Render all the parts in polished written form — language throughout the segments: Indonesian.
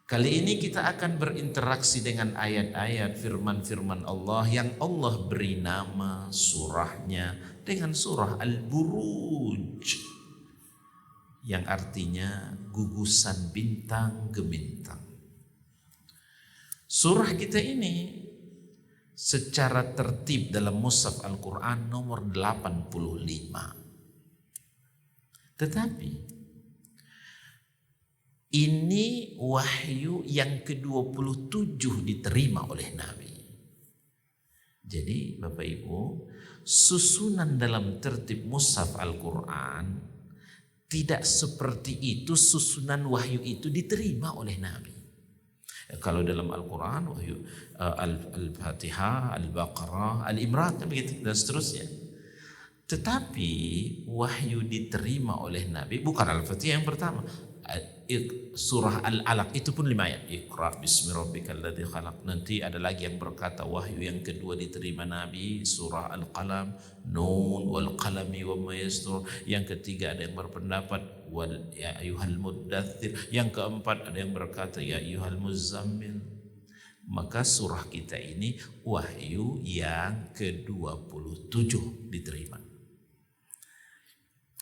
Kali ini kita akan berinteraksi dengan ayat-ayat firman-firman Allah yang Allah beri nama surahnya dengan surah Al-Buruj, yang artinya gugusan bintang gemintang. Surah kita ini secara tertib dalam mushaf Al-Quran nomor 85. Tetapi ini wahyu yang ke-27 diterima oleh Nabi. Jadi Bapak Ibu, susunan dalam tertib mushaf Al-Quran tidak seperti itu susunan wahyu itu diterima oleh Nabi. Kalau dalam Al-Quran wahyu Al-Fatihah, Al-Baqarah, Al-Imran begitu dan seterusnya. Tetapi wahyu diterima oleh Nabi bukan Al-Fatihah yang pertama. Surah Al-Alaq itu pun 5 ayat. Iqra bismi rabbikal ladzi khalaq. Nanti ada lagi yang berkata wahyu yang kedua diterima Nabi surah Al-Qalam, Nun wal qalami wama yastur. Yang ketiga ada yang berpendapat wal ya ayyuhal muddatsir. Yang keempat ada yang berkata ya ayyuhal muzammil. Maka surah kita ini wahyu yang ke-27 diterima.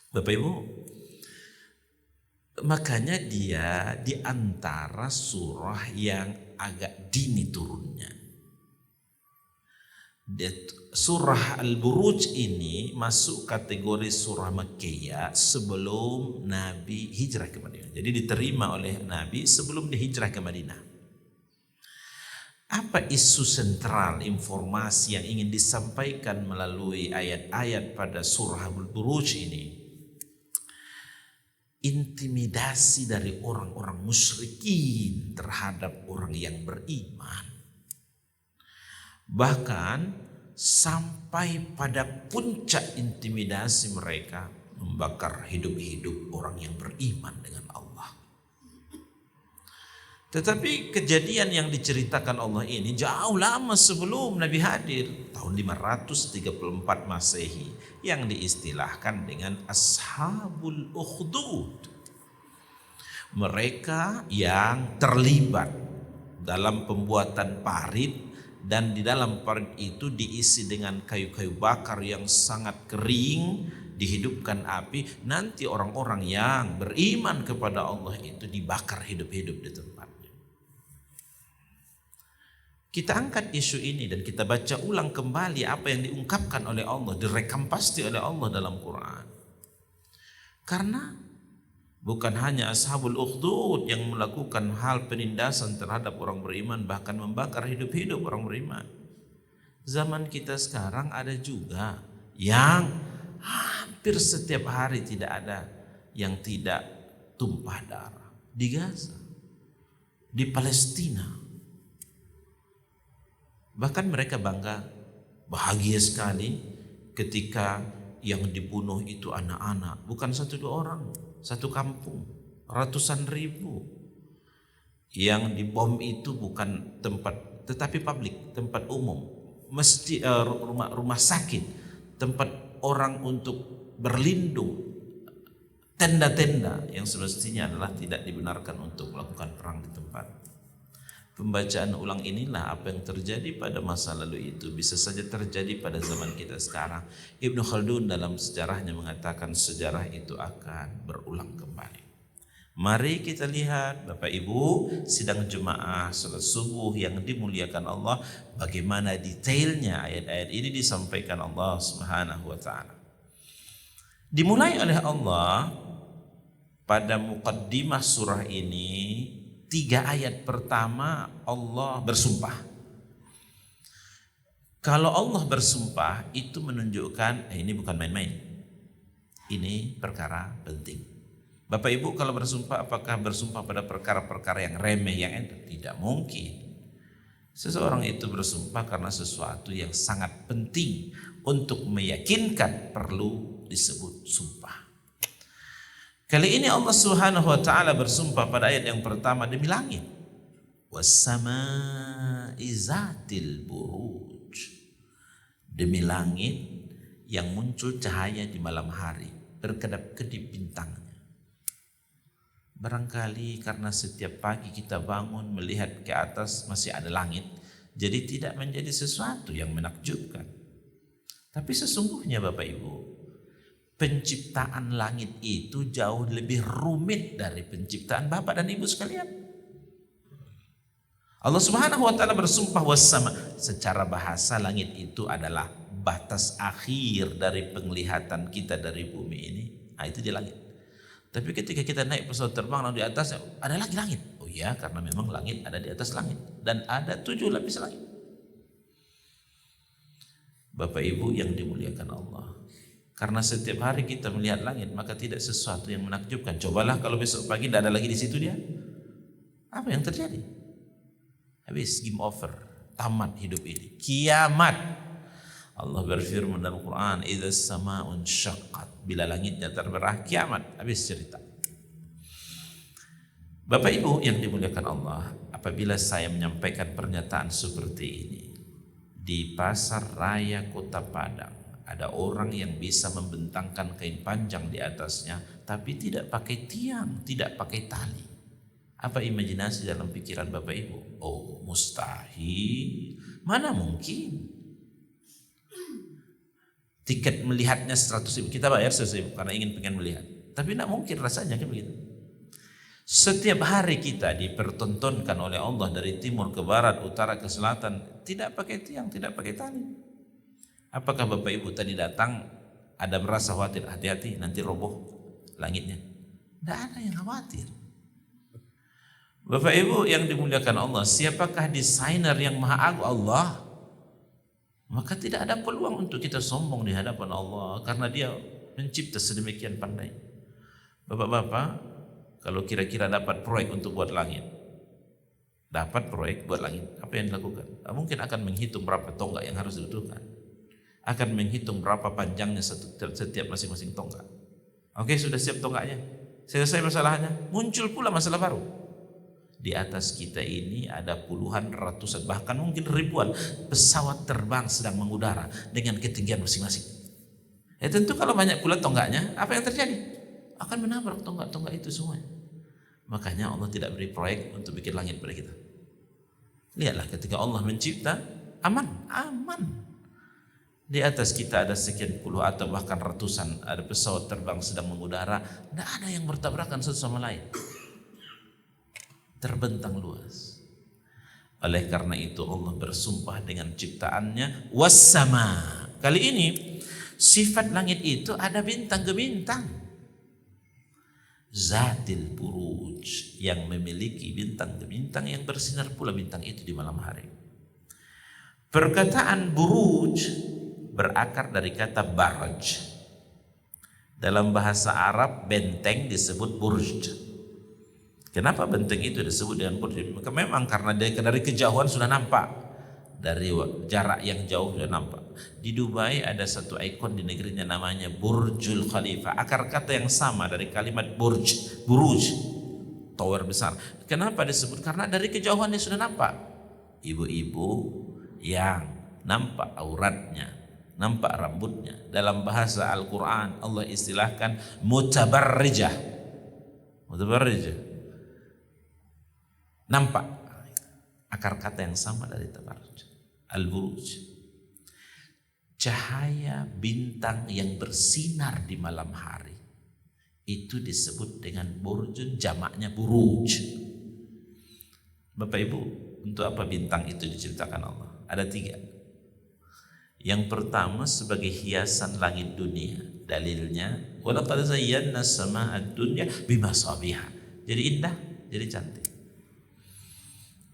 Bapak Ibu, makanya dia di antara surah yang agak dini turunnya. Surah Al-Buruj ini masuk kategori surah Makkiyah sebelum Nabi hijrah ke Madinah. Jadi diterima oleh Nabi sebelum dia hijrah ke Madinah. Apa isu sentral informasi yang ingin disampaikan melalui ayat-ayat pada surah Al-Buruj ini? Intimidasi dari orang-orang musyrikin terhadap orang yang beriman. Bahkan sampai pada puncak intimidasi mereka membakar hidup-hidup orang yang beriman dengan Allah. Tetapi kejadian yang diceritakan Allah ini jauh lama sebelum Nabi hadir, tahun 534 Masehi, yang diistilahkan dengan Ashabul Ukhdud. Mereka yang terlibat dalam pembuatan parit, dan di dalam parit itu diisi dengan kayu-kayu bakar yang sangat kering, dihidupkan api, nanti orang-orang yang beriman kepada Allah itu dibakar hidup-hidup di tempatnya. Kita angkat isu ini dan kita baca ulang kembali apa yang diungkapkan oleh Allah, direkam pasti oleh Allah dalam Quran. Karena bukan hanya Ashabul Ukhdud yang melakukan hal penindasan terhadap orang beriman, bahkan membakar hidup-hidup orang beriman. Zaman kita sekarang ada juga yang hampir setiap hari tidak ada yang tidak tumpah darah. Di Gaza, di Palestina. Bahkan mereka bangga, bahagia sekali ketika yang dibunuh itu anak-anak. Bukan 1-2 orang, satu kampung, ratusan ribu. Yang dibom itu bukan tempat, tetapi publik, tempat umum, masjid, rumah sakit, tempat orang untuk berlindung, tenda-tenda yang semestinya adalah tidak dibenarkan untuk melakukan perang di tempat. Pembacaan ulang inilah apa yang terjadi pada masa lalu itu bisa saja terjadi pada zaman kita sekarang. Ibnu Khaldun dalam sejarahnya mengatakan sejarah itu akan berulang kembali. Mari kita lihat Bapak Ibu sidang jemaah salat subuh yang dimuliakan Allah, bagaimana detailnya ayat-ayat ini disampaikan Allah Subhanahu wa taala. Dimulai oleh Allah pada muqaddimah surah ini. 3 ayat pertama Allah bersumpah. Kalau Allah bersumpah itu menunjukkan ini bukan main-main. Ini perkara penting. Bapak Ibu kalau bersumpah, apakah bersumpah pada perkara-perkara yang remeh, yang enteng? Tidak mungkin. Seseorang itu bersumpah karena sesuatu yang sangat penting untuk meyakinkan perlu disebut sumpah. Kali ini Allah Subhanahu wa taala bersumpah pada ayat yang pertama demi langit. Was-samaa'i zatil buruj. Demi langit yang muncul cahaya di malam hari, berkedap-kedip bintangnya. Barangkali karena setiap pagi kita bangun melihat ke atas masih ada langit, jadi tidak menjadi sesuatu yang menakjubkan. Tapi sesungguhnya Bapak Ibu, penciptaan langit itu jauh lebih rumit dari penciptaan Bapak dan Ibu sekalian. Allah Subhanahu wa taala bersumpah wassama. Secara bahasa langit itu adalah batas akhir dari penglihatan kita dari bumi ini. Nah, itu di langit. Tapi ketika kita naik pesawat terbang lalu di atas ada lagi langit. Oh iya, karena memang langit ada di atas langit dan ada 7 lapis langit. Bapak Ibu yang dimuliakan Allah, karena setiap hari kita melihat langit maka tidak sesuatu yang menakjubkan. Cobalah kalau besok pagi tidak ada lagi di situ dia, apa yang terjadi? Habis, game over, tamat hidup ini, kiamat. Allah berfirman dalam Quran, "Idza as-sama'u syaqqat", bila langitnya terbelah, kiamat, habis cerita. Bapak Ibu yang dimuliakan Allah, apabila saya menyampaikan pernyataan seperti ini, di pasar raya Kota Padang ada orang yang bisa membentangkan kain panjang di atasnya, tapi tidak pakai tiang, tidak pakai tali. Apa imajinasi dalam pikiran Bapak Ibu? Oh, mustahil, mana mungkin. Tiket melihatnya 100.000, kita bayar 100.000 karena pengen melihat. Tapi tidak mungkin rasanya kayak begitu. Setiap hari kita dipertontonkan oleh Allah dari timur ke barat, utara ke selatan, tidak pakai tiang, tidak pakai tali. Apakah Bapak Ibu tadi datang ada merasa khawatir, hati-hati nanti roboh langitnya? Tidak ada yang khawatir. Bapak Ibu yang dimuliakan Allah, siapakah desainer yang maha agung? Allah. Maka tidak ada peluang untuk kita sombong di hadapan Allah karena Dia mencipta sedemikian pandai. Bapak-bapak, kalau kira-kira dapat proyek untuk buat langit, dapat proyek buat langit, apa yang dilakukan? Mungkin akan menghitung berapa tonggak yang harus dibutuhkan, akan menghitung berapa panjangnya setiap masing-masing tonggak. Oke, sudah siap tonggaknya, selesai masalahnya, muncul pula masalah baru. Di atas kita ini ada puluhan, ratusan, bahkan mungkin ribuan pesawat terbang sedang mengudara dengan ketinggian masing-masing. Tentu kalau banyak pula tonggaknya, apa yang terjadi? Akan menabrak tonggak-tonggak itu semuanya. Makanya Allah tidak beri proyek untuk bikin langit pada kita. Lihatlah ketika Allah mencipta, aman. Di atas kita ada sekian puluh atau bahkan ratusan, ada pesawat terbang sedang mengudara, tidak ada yang bertabrakan satu sama lain. Terbentang luas. Oleh karena itu Allah bersumpah dengan ciptaannya wassama. Kali ini sifat langit itu ada bintang gemintang, zatil buruj, yang memiliki bintang gemintang yang bersinar pula bintang itu di malam hari. Perkataan buruj berakar dari kata baraj. Dalam bahasa Arab benteng disebut burj. Kenapa benteng itu disebut dengan burj? Maka memang karena dari kejauhan sudah nampak, dari jarak yang jauh sudah nampak. Di Dubai ada satu ikon di negerinya namanya Burjul Khalifa. Akar kata yang sama dari kalimat burj, buruj, tower besar. Kenapa disebut? Karena dari kejauhan dia sudah nampak. Ibu-ibu yang nampak auratnya, nampak rambutnya. Dalam bahasa Al-Quran Allah istilahkan mutabarrijah. Mutabarrijah, nampak. Akar kata yang sama dari tabarruj, al-buruj. Cahaya bintang yang bersinar di malam hari itu disebut dengan burjun, jamaknya buruj. Bapak Ibu, untuk apa bintang itu diciptakan Allah? Ada 3. Yang pertama sebagai hiasan langit dunia. Dalilnya walaqad zayyana as-samaa'a ad-dunya bimasabiha. Jadi indah, jadi cantik.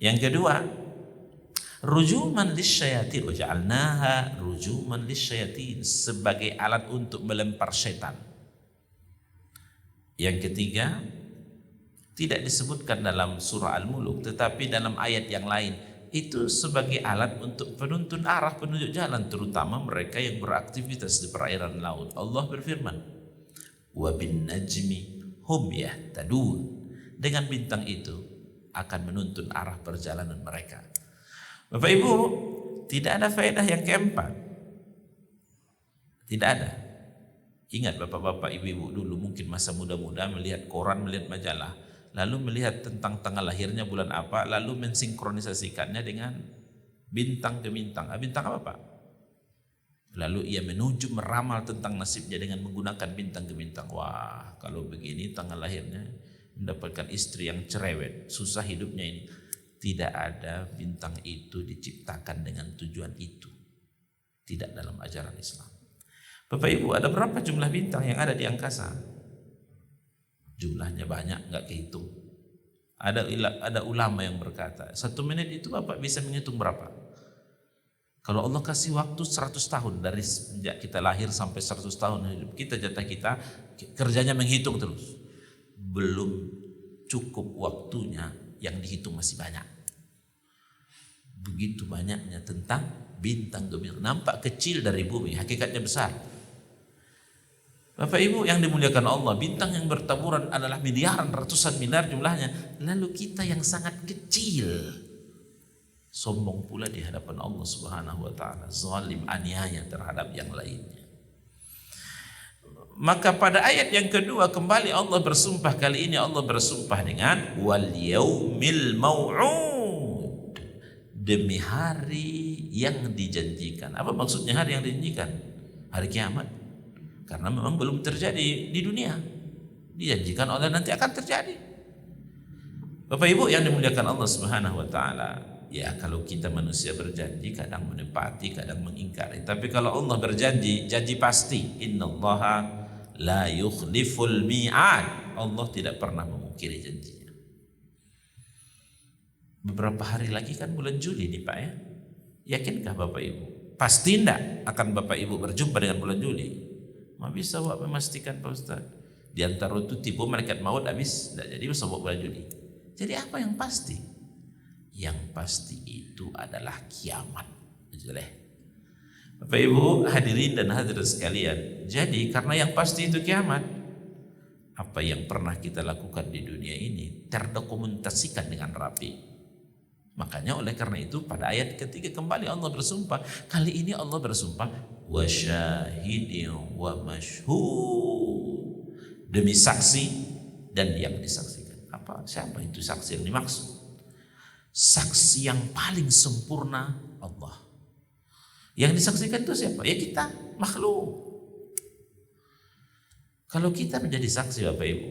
Yang kedua, rujuman lisyayatin, wa ja'alnaha rujuman lisyayatin, sebagai alat untuk melempar setan. Yang ketiga, tidak disebutkan dalam surah Al-Muluk tetapi dalam ayat yang lain, itu sebagai alat untuk penuntun arah, penunjuk jalan, terutama mereka yang beraktivitas di perairan laut. Allah berfirman, wa bin najmi hum yahtadun, dengan bintang itu akan menuntun arah perjalanan mereka. Bapak Ibu, tidak ada faedah yang keempat. Tidak ada. Ingat bapak-bapak, ibu-ibu dulu mungkin masa muda-muda melihat koran, melihat majalah. lalu melihat tentang tanggal lahirnya bulan apa, lalu mensinkronisasikannya dengan bintang ke bintang. Bintang apa Pak? Lalu ia menuju meramal tentang nasibnya dengan menggunakan bintang ke bintang. Wah, kalau begini tanggal lahirnya mendapatkan istri yang cerewet, susah hidupnya ini. Tidak ada bintang itu diciptakan dengan tujuan itu. Tidak dalam ajaran Islam. Bapak Ibu, ada berapa jumlah bintang yang ada di angkasa? Jumlahnya banyak, nggak kehitung. Ada ulama yang berkata, 1 menit itu Bapak bisa menghitung berapa? Kalau Allah kasih waktu 100 tahun dari sejak kita lahir sampai 100 tahun hidup kita, jatah kita kerjanya menghitung terus. Belum cukup waktunya, yang dihitung masih banyak. Begitu banyaknya tentang bintang bintang. Nampak kecil dari bumi, hakikatnya besar. Bapak Ibu yang dimuliakan Allah, bintang yang bertaburan adalah miliaran, ratusan miliar jumlahnya. Lalu kita yang sangat kecil, sombong pula di hadapan Allah Subhanahu wa taala, zalim, aniaya terhadap yang lainnya. Maka pada ayat yang kedua kembali Allah bersumpah, kali ini Allah bersumpah dengan wal yaumil mau'ud, demi hari yang dijanjikan. Apa maksudnya hari yang dijanjikan? Hari kiamat. Karena memang belum terjadi di dunia, dijanjikan oleh nanti akan terjadi. Bapak Ibu yang dimuliakan Allah Subhanahu wa taala, ya kalau kita manusia berjanji kadang menepati, kadang mengingkari. Tapi kalau Allah berjanji, janji pasti. Innallaha la yukhliful mi'ad. Allah tidak pernah memungkiri janjinya. Beberapa hari lagi kan bulan Juli nih Pak ya. Yakinkah Bapak Ibu? Pasti enggak akan Bapak Ibu berjumpa dengan bulan Juli? Ma bisa Wak memastikan Pak Ustaz. Di antara itu tipu malaikat maut habis, enggak jadi bisa bulan Juli. Jadi apa yang pasti? Yang pasti itu adalah kiamat. Bapak Ibu hadirin dan hadirat sekalian, jadi karena yang pasti itu kiamat, apa yang pernah kita lakukan di dunia ini terdokumentasikan dengan rapi. Makanya oleh karena itu pada ayat ketiga kembali Allah bersumpah. Kali ini Allah bersumpah wa syahidin wa masyhud, demi saksi dan yang disaksikan. Apa? Siapa itu saksi yang dimaksud? Saksi yang paling sempurna Allah. Yang disaksikan itu siapa? Ya kita, makhluk. Kalau kita menjadi saksi Bapak Ibu,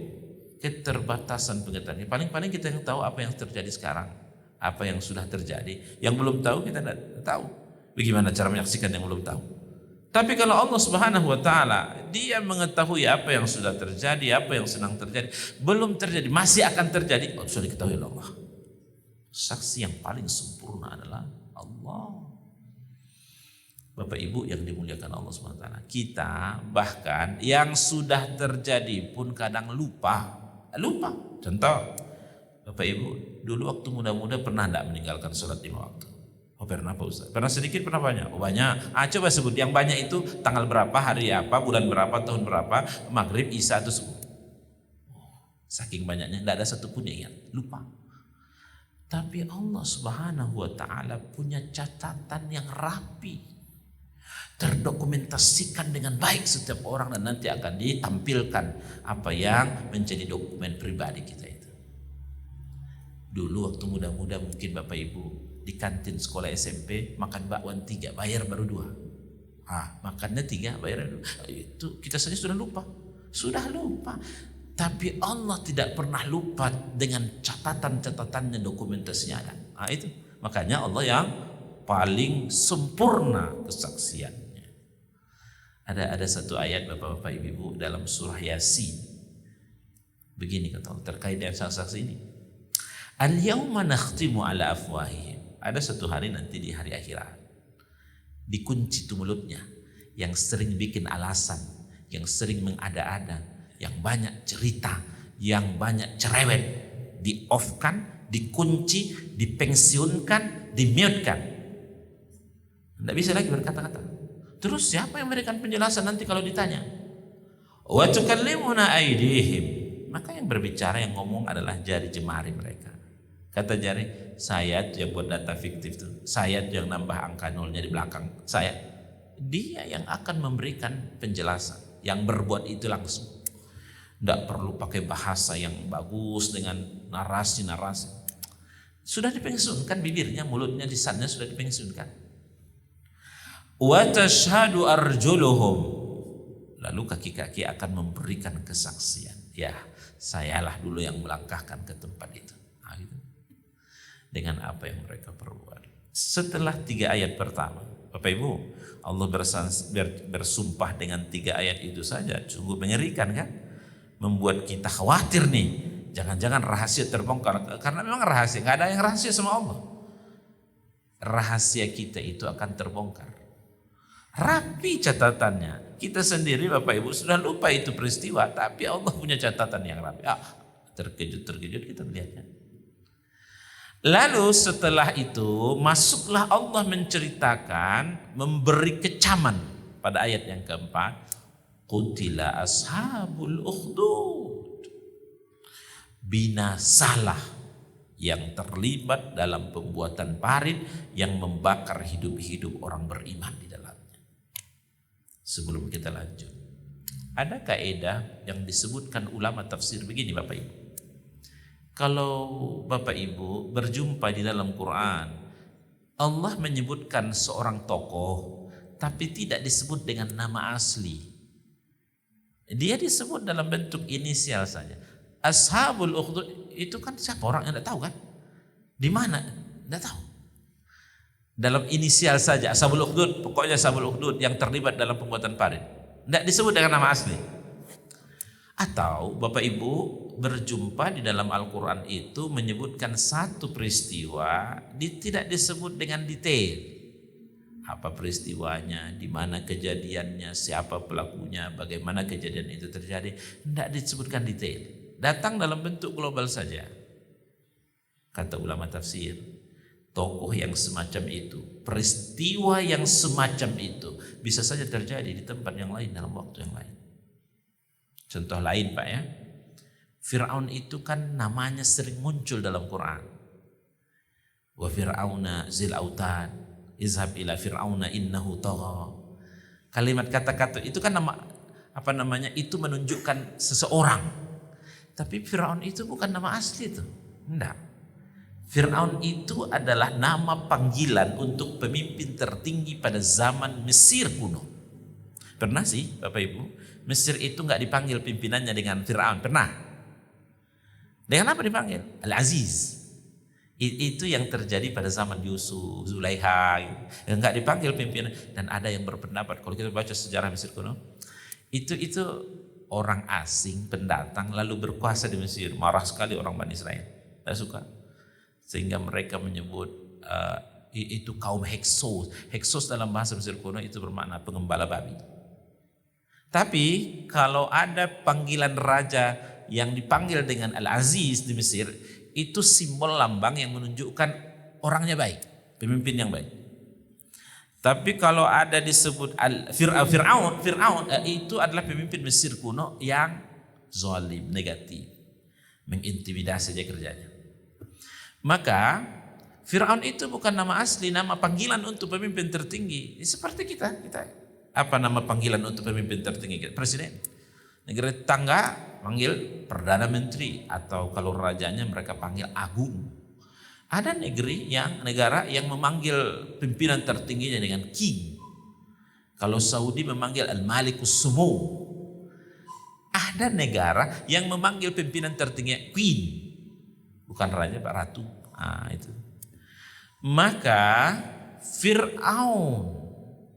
keterbatasan pengetahuan. Paling-paling kita yang tahu apa yang terjadi sekarang, apa yang sudah terjadi. Yang belum tahu kita tidak tahu. Bagaimana cara menyaksikan yang belum tahu? Tapi kalau Allah Subhanahu wa taala, Dia mengetahui apa yang sudah terjadi, apa yang sedang terjadi, belum terjadi, masih akan terjadi, sudah diketahui oleh Allah. Saksi yang paling sempurna adalah Allah. Bapak Ibu yang dimuliakan Allah SWT, kita bahkan yang sudah terjadi pun kadang lupa. Contoh, Bapak Ibu dulu waktu muda-muda pernah tidak meninggalkan sholat 5 waktu? Oh pernah Pak Ustaz. Pernah sedikit, pernah banyak? Oh banyak. Coba sebut yang banyak itu tanggal berapa, hari apa, bulan berapa, tahun berapa, maghrib, isya atau subuh. Saking banyaknya tidak ada satupun yang ingat, lupa. Tapi Allah Subhanahu wa taala punya catatan yang rapi, terdokumentasikan dengan baik setiap orang, dan nanti akan ditampilkan apa yang menjadi dokumen pribadi kita itu. Dulu waktu muda-muda mungkin Bapak Ibu di kantin sekolah SMP makan bakwan 3 bayar baru 2. Makannya 3 bayar 2. Itu kita saja sudah lupa. Tapi Allah tidak pernah lupa dengan catatan-catatannya, dokumentasinya ada. Itu makanya Allah yang paling sempurna kesaksiannya. Ada satu ayat Bapak-bapak Ibu dalam surah Yasin. Begini kata Allah terkait dengan saksi ini. Al-yawma nakhtimu ala afwahihim. Ada satu hari nanti di hari akhirat, dikunci itu mulutnya, yang sering bikin alasan, yang sering mengada-ada, yang banyak cerita, yang banyak cerewet, di-off-kan, dikunci, dipensiunkan, di-mute-kan. Tidak bisa lagi berkata-kata. Terus siapa yang memberikan penjelasan nanti kalau ditanya? Wa tukallimuna aydihim. Maka yang berbicara, yang ngomong adalah jari jemari mereka. Kata jari, saya tuh yang buat data fiktif tuh, saya tuh yang nambah angka nolnya di belakang saya. Dia yang akan memberikan penjelasan, yang berbuat itu langsung. Tidak perlu pakai bahasa yang bagus dengan narasi-narasi. Sudah dipensiunkan bibirnya, mulutnya, lisannya sudah dipensiunkan. Wa tashhadu arjuluhum, lalu kaki-kaki akan memberikan kesaksian. Ya, sayalah dulu yang melangkahkan ke tempat itu. Nah, gitu. Dengan apa yang mereka perbuat. Setelah 3 ayat pertama, Bapak Ibu, Allah bersumpah dengan 3 ayat itu saja, sungguh mengerikan kan? Membuat kita khawatir nih, jangan-jangan rahasia terbongkar. Karena memang rahasia, nggak ada yang rahasia sama Allah. Rahasia kita itu akan terbongkar. Rapi catatannya. Kita sendiri Bapak Ibu sudah lupa itu peristiwa, tapi Allah punya catatan yang rapi. Terkejut kita melihatnya. Lalu setelah itu masuklah Allah menceritakan, memberi kecaman pada ayat yang keempat. Qutila ashabul ukhdud, binasalah yang terlibat dalam pembuatan parit yang membakar hidup-hidup orang beriman di dalamnya. Sebelum kita lanjut, ada kaidah yang disebutkan ulama tafsir begini Bapak Ibu. Kalau Bapak Ibu berjumpa di dalam Quran, Allah menyebutkan seorang tokoh tapi tidak disebut dengan nama asli. Dia disebut dalam bentuk inisial saja. Ashabul ukhdud itu kan siapa orang yang tidak tahu kan? Di mana? Tidak tahu. Dalam inisial saja ashabul ukhdud, pokoknya ashabul ukhdud yang terlibat dalam pembuatan parit. Tidak disebut dengan nama asli. Atau Bapak Ibu berjumpa di dalam Al-Quran itu menyebutkan satu peristiwa tidak disebut dengan detail. Apa peristiwanya, di mana kejadiannya, siapa pelakunya, bagaimana kejadian itu terjadi, tidak disebutkan detail. Datang dalam bentuk global saja. Kata ulama tafsir, tokoh yang semacam itu, peristiwa yang semacam itu bisa saja terjadi di tempat yang lain dalam waktu yang lain. Contoh lain Pak ya, Fir'aun itu kan namanya sering muncul dalam Quran. Wa fir'auna zil autad, izhab ila fir'auna innahu tagha. Kalimat kata-kata itu kan itu menunjukkan seseorang. Tapi Fir'aun itu bukan nama asli itu. Enggak. Fir'aun itu adalah nama panggilan untuk pemimpin tertinggi pada zaman Mesir kuno. Pernah sih Bapak Ibu, Mesir itu enggak dipanggil pimpinannya dengan Fir'aun, pernah. Dengan apa dipanggil? Al-Aziz. Itu yang terjadi pada zaman Yusuf, Zulaiha, enggak dipanggil pimpinan. Dan ada yang berpendapat, kalau kita baca sejarah Mesir kuno, itu orang asing, pendatang lalu berkuasa di Mesir. Marah sekali orang Bani Israel, tidak suka, sehingga mereka menyebut itu kaum Heksos. Heksos dalam bahasa Mesir kuno itu bermakna pengembala babi. Tapi kalau ada panggilan raja yang dipanggil dengan Al-Aziz di Mesir, itu simbol lambang yang menunjukkan orangnya baik, pemimpin yang baik. Tapi kalau ada disebut Fir'aun itu adalah pemimpin Mesir kuno yang zalim, negatif, mengintimidasi saja kerjanya. Maka Fir'aun itu bukan nama asli, nama panggilan untuk pemimpin tertinggi. Seperti kita apa nama panggilan untuk pemimpin tertinggi? Presiden. Negara tetangga panggil Perdana Menteri, atau kalau rajanya mereka panggil Agung. Ada negara yang memanggil pimpinan tertingginya dengan King. Kalau Saudi memanggil Al-Malikus Sumu. Ada negara yang memanggil pimpinan tertingginya Queen. Bukan raja, Pak Ratu. Itu. Maka Fir'aun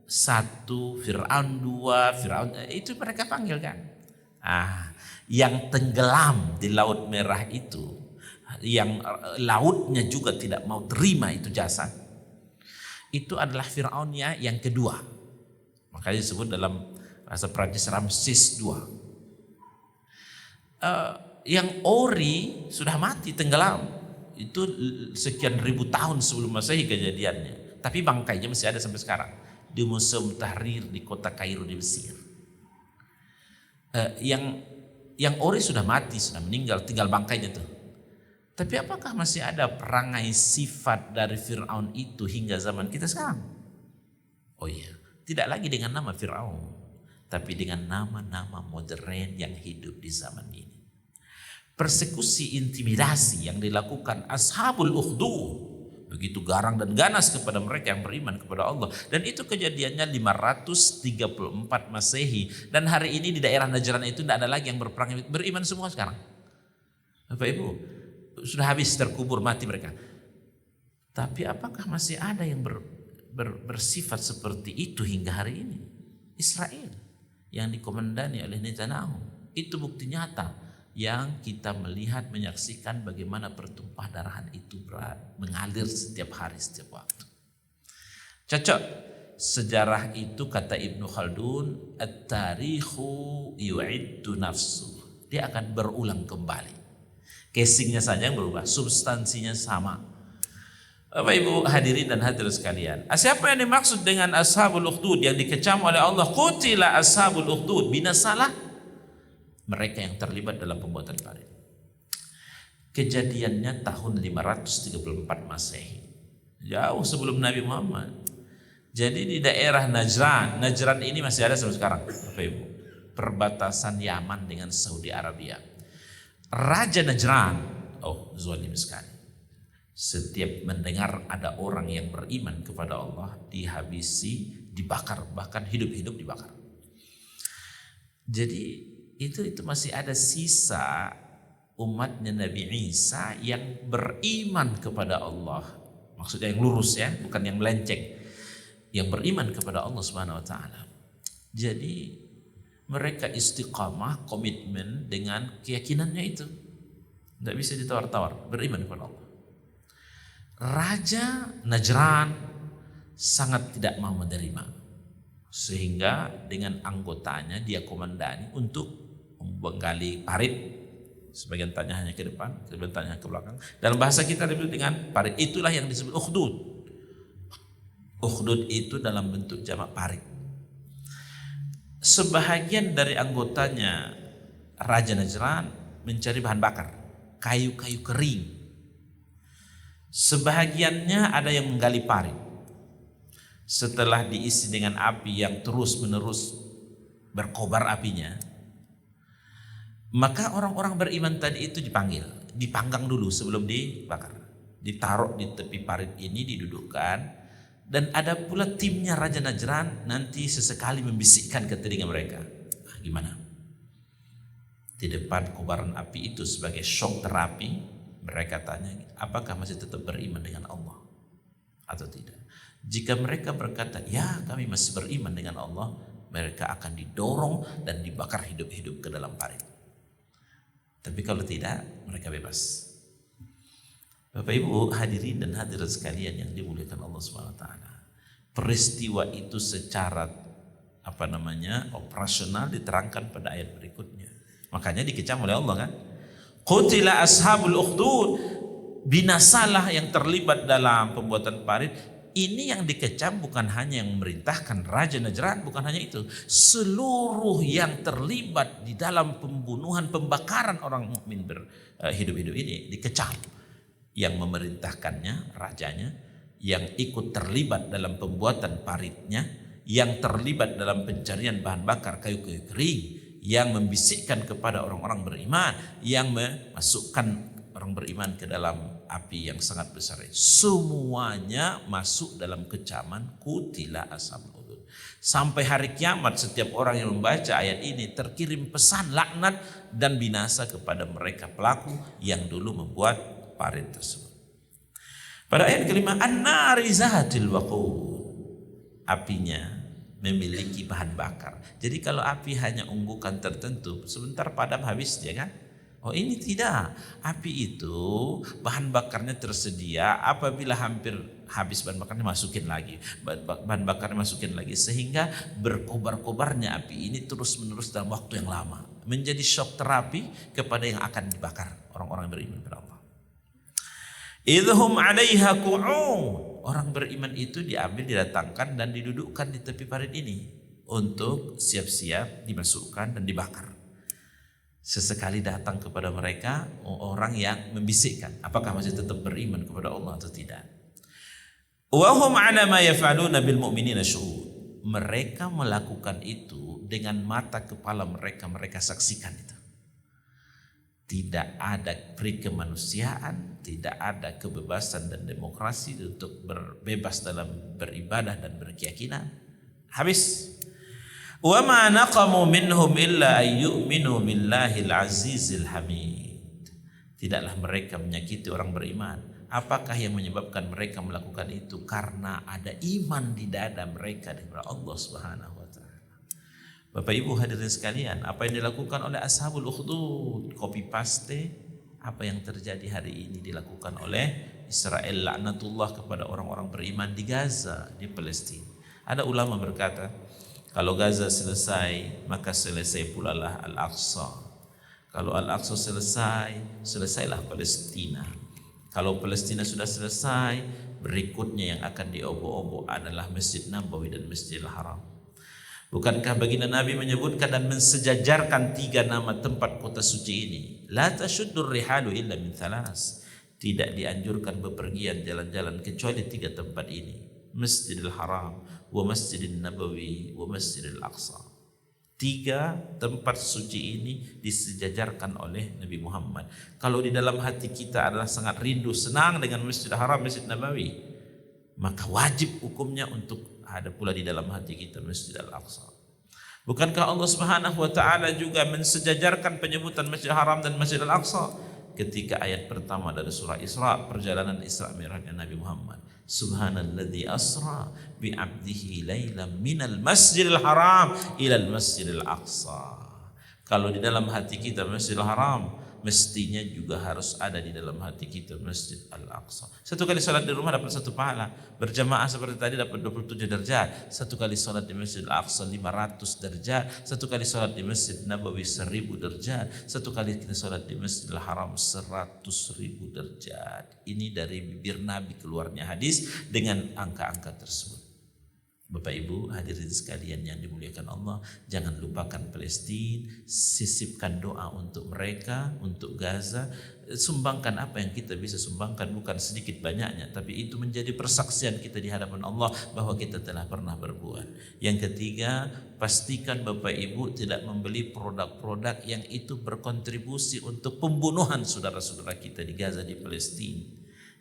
1, Fir'aun 2, Fir'aun itu mereka panggil kan. Yang tenggelam di Laut Merah itu, yang lautnya juga tidak mau terima itu jasad, itu adalah Fir'aunnya yang kedua. Makanya disebut dalam bahasa Prancis Ramses II. Yang Ori sudah mati, tenggelam, itu sekian ribu tahun sebelum Masehi kejadiannya, tapi bangkainya masih ada sampai sekarang di Museum Tahrir di kota Kairo di Mesir. Yang Ori sudah mati, sudah meninggal, tinggal bangkainya tuh. Tapi apakah masih ada perangai sifat dari Fir'aun itu hingga zaman kita sekarang? Oh iya, tidak lagi dengan nama Fir'aun, tapi dengan nama-nama modern yang hidup di zaman ini. Persekusi intimidasi yang dilakukan ashabul ukhdud, begitu garang dan ganas kepada mereka yang beriman kepada Allah. Dan itu kejadiannya 534 Masehi. Dan hari ini di daerah Najran itu tidak ada lagi yang berperang, beriman semua sekarang. Bapak Ibu, sudah habis, terkubur mati mereka. Tapi apakah masih ada yang bersifat seperti itu hingga hari ini? Israel yang dikomandani oleh Netanyahu, itu bukti nyata yang kita melihat, menyaksikan bagaimana pertumpah darahan itu mengalir setiap hari, setiap waktu. Cocok sejarah itu, kata Ibnu Khaldun, at-tarikhu yu'iddu nafsu. Dia akan berulang kembali. Casingnya saja yang berubah, substansinya sama. Bapak Ibu hadirin dan hadirat sekalian, siapa yang dimaksud dengan ashabul ukhdud yang dikecam oleh Allah? Qutila ashabul ukhdud, binasalah mereka yang terlibat dalam pembuatan parit. Kejadiannya tahun 534 Masehi, jauh sebelum Nabi Muhammad. Jadi di daerah Najran, Najran ini masih ada sampai sekarang, Bapak Ibu, perbatasan Yaman dengan Saudi Arabia. Raja Najran, zalim sekali. Setiap mendengar ada orang yang beriman kepada Allah, dihabisi, dibakar, bahkan hidup-hidup dibakar. Jadi itu masih ada sisa umatnya Nabi Isa yang beriman kepada Allah. Maksudnya yang lurus ya, bukan yang melenceng. Yang beriman kepada Allah Subhanahu wa taala. Jadi mereka istiqamah, komitmen dengan keyakinannya itu. Tidak bisa ditawar-tawar, beriman kepada Allah. Raja Najran sangat tidak mau menerima, sehingga dengan anggotanya dia komandani untuk menggali parit. Sebagian tanya hanya ke depan, sebagian tanya ke belakang. Dalam bahasa kita disebut dengan parit. Itulah yang disebut ukhdud. Ukhdud itu dalam bentuk jamak parit. Sebahagian dari anggotanya Raja Najran mencari bahan bakar, kayu-kayu kering. Sebahagiannya ada yang menggali parit. Setelah diisi dengan api yang terus-menerus berkobar apinya, maka orang-orang beriman tadi itu dipanggil, dipanggang dulu sebelum dibakar. Ditaruh di tepi parit ini, didudukkan, dan ada pula timnya Raja Najran nanti sesekali membisikkan ke telinga mereka. Gimana? Di depan kobaran api itu sebagai shock terapi, mereka tanya, apakah masih tetap beriman dengan Allah atau tidak? Jika mereka berkata, ya kami masih beriman dengan Allah, mereka akan didorong dan dibakar hidup-hidup ke dalam parit. Tapi kalau tidak, mereka bebas. Bapak Ibu hadirin dan hadirat sekalian yang dimuliakan Allah SWT. Peristiwa itu secara operasional diterangkan pada ayat berikutnya. Makanya dikecam oleh Allah kan. Qutila ashabul ukhdud, binasalah yang terlibat dalam pembuatan parit. Ini yang dikecam bukan hanya yang memerintahkan Raja Najran, bukan hanya itu. Seluruh yang terlibat di dalam pembunuhan, pembakaran orang mukmin hidup-hidup ini dikecam. Yang memerintahkannya, rajanya, yang ikut terlibat dalam pembuatan paritnya, yang terlibat dalam pencarian bahan bakar kayu-kayu kering, yang membisikkan kepada orang-orang beriman, yang memasukkan orang beriman ke dalam api yang sangat besar. Semuanya masuk dalam kecaman qutila ashabul ukhdud. Sampai hari kiamat setiap orang yang membaca ayat ini terkirim pesan laknat dan binasa kepada mereka pelaku yang dulu membuat parit tersebut. Pada ayat kelima, an-nari zatil waqud, apinya memiliki bahan bakar. Jadi kalau api hanya unggukan tertentu, sebentar padam habis dia kan. Oh ini tidak, api itu bahan bakarnya tersedia, apabila hampir habis bahan bakarnya masukin lagi, bahan bakarnya masukin lagi, sehingga berkobar-kobarnya api ini terus menerus dalam waktu yang lama, menjadi shock terapi kepada yang akan dibakar, orang-orang beriman kepada Allah. Idhum 'alaiha qu'ud, orang beriman itu diambil, didatangkan dan didudukkan di tepi parit ini untuk siap-siap dimasukkan dan dibakar. Sesekali datang kepada mereka orang yang membisikkan, apakah masih tetap beriman kepada Allah atau tidak. Wa hum 'ala ma yaf'aluna bil mu'minina syuhud, mereka melakukan itu dengan mata kepala mereka, mereka saksikan itu. Tidak ada kemanusiaan, tidak ada kebebasan dan demokrasi untuk berbebas dalam beribadah dan berkeyakinan. Habis. Wa ma naqamu minhum illa ayyuminu billahil azizil hamid. Tidaklah mereka menyakiti orang beriman. Apakah yang menyebabkan mereka melakukan itu? Karena ada iman di dada mereka kepada Allah Subhanahu wa taala. Bapak Ibu hadirin sekalian, apa yang dilakukan oleh Ashabul Ukhdud, copy paste apa yang terjadi hari ini dilakukan oleh Israel, laknatullah kepada orang-orang beriman di Gaza, di Palestina. Ada ulama berkata, kalau Gaza selesai, maka selesai pula lah Al-Aqsa. Kalau Al-Aqsa selesai, selesailah Palestina. Kalau Palestina sudah selesai, berikutnya yang akan diobok-obok adalah Masjid Nabawi dan Masjidil Haram. Bukankah baginda Nabi menyebutkan dan mensejajarkan 3 nama tempat kota suci ini? La tashuddur rihalu illa min thalas. Tidak dianjurkan bepergian jalan-jalan kecuali 3 tempat ini. Masjidil Haram, wa Masjidil Nabawi, wa Masjidil Aqsa. 3 tempat suci ini disejajarkan oleh Nabi Muhammad. Kalau di dalam hati kita adalah sangat rindu, senang dengan Masjidil Haram, Masjid Nabawi, maka wajib hukumnya untuk ada pula di dalam hati kita Masjid Al-Aqsa. Bukankah Allah Subhanahu wa taala juga mensejajarkan penyebutan Masjidil Haram dan Masjid Al-Aqsa ketika ayat pertama dari surah Isra, perjalanan Isra Mi'rajnya Nabi Muhammad. Subhanalladzi asra bi 'abdihi lailan minal Masjidil Haram ilal Masjidil Aqsa. Kalau di dalam hati kita Masjidil Haram, mestinya juga harus ada di dalam hati kita Masjid Al-Aqsa. 1 kali salat di rumah dapat 1 pahala, berjamaah seperti tadi dapat 27 derajat. 1 kali salat di Masjid Al-Aqsa 500 derajat. 1 kali salat di Masjid Nabawi 1000 derajat. 1 kali kita salat di Masjidil Haram 100.000 derajat. Ini dari bibir Nabi keluarnya hadis dengan angka-angka tersebut. Bapak Ibu hadirin sekalian yang dimuliakan Allah, jangan lupakan Palestina, sisipkan doa untuk mereka, untuk Gaza. Sumbangkan apa yang kita bisa sumbangkan, bukan sedikit banyaknya, tapi itu menjadi persaksian kita di hadapan Allah bahwa kita telah pernah berbuat. Yang ketiga, pastikan Bapak Ibu tidak membeli produk-produk yang itu berkontribusi untuk pembunuhan saudara-saudara kita di Gaza, di Palestina.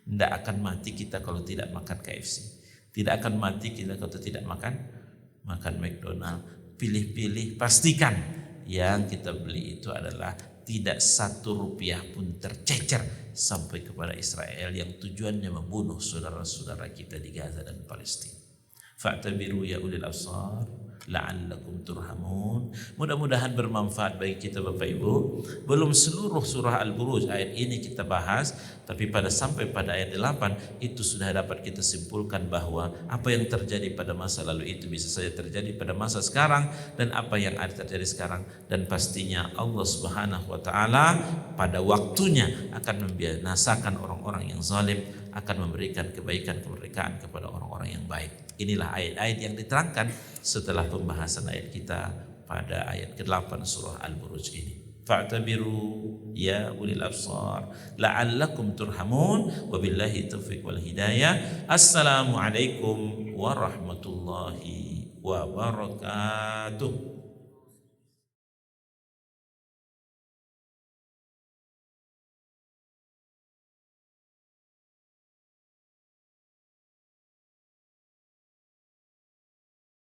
Tidak akan mati kita kalau tidak makan KFC. Tidak akan mati kita kalau tidak makan McDonald. Pilih-pilih, pastikan yang kita beli itu adalah tidak 1 rupiah pun tercecer sampai kepada Israel yang tujuannya membunuh saudara-saudara kita di Gaza dan Palestina. Fa'tabiru ya ulil absar la'allakum turhamun. Mudah-mudahan bermanfaat bagi kita Bapak Ibu. Belum seluruh surah Al-Buruj ayat ini kita bahas, tapi sampai pada ayat 8 itu sudah dapat kita simpulkan bahwa apa yang terjadi pada masa lalu itu bisa saja terjadi pada masa sekarang, dan apa yang ada terjadi sekarang, dan pastinya Allah Subhanahu wa taala pada waktunya akan membinasakan orang-orang yang zalim, akan memberikan kebaikan kemerdekaan kepada orang-orang yang baik. Inilah ayat-ayat yang diterangkan setelah pembahasan ayat kita pada ayat ke-8 surah Al-Buruj ini. Fa'tabiru ya ulil absar la'allakum turhamun. Wabillahi taufiq wal hidayah. Assalamualaikum warahmatullahi wabarakatuh.